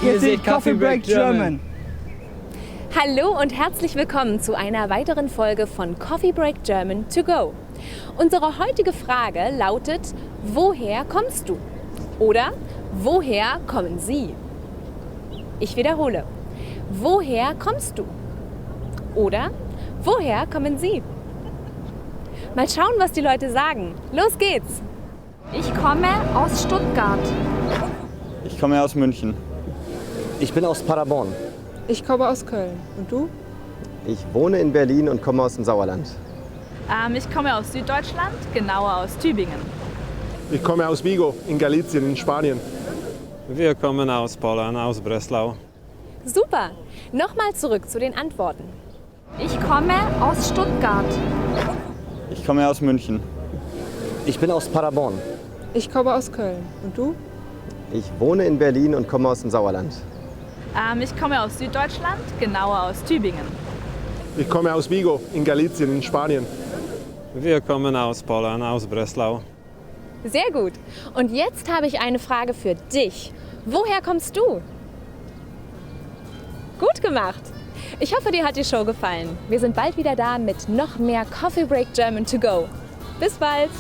Ihr seht Coffee Break German. Hallo und herzlich willkommen zu einer weiteren Folge von Coffee Break German to go. Unsere heutige Frage lautet: Woher kommst du? Oder woher kommen Sie? Ich wiederhole: Woher kommst du? Oder woher kommen Sie? Mal schauen, was die Leute sagen. Los geht's! Ich komme aus Stuttgart. Ich komme aus München. Ich bin aus Paderborn. Ich komme aus Köln. Und du? Ich wohne in Berlin und komme aus dem Sauerland. Ich komme aus Süddeutschland, genauer aus Tübingen. Ich komme aus Vigo in Galicien in Spanien. Wir kommen aus Polen, aus Breslau. Super! Nochmal zurück zu den Antworten. Ich komme aus Stuttgart. Ich komme aus München. Ich bin aus Paderborn. Ich komme aus Köln. Und du? Ich wohne in Berlin und komme aus dem Sauerland. Ich komme aus Süddeutschland, genauer aus Tübingen. Ich komme aus Vigo in Galicien in Spanien. Wir kommen aus Polen, aus Breslau. Sehr gut. Und jetzt habe ich eine Frage für dich. Woher kommst du? Gut gemacht. Ich hoffe, dir hat die Show gefallen. Wir sind bald wieder da mit noch mehr Coffee Break German to go. Bis bald.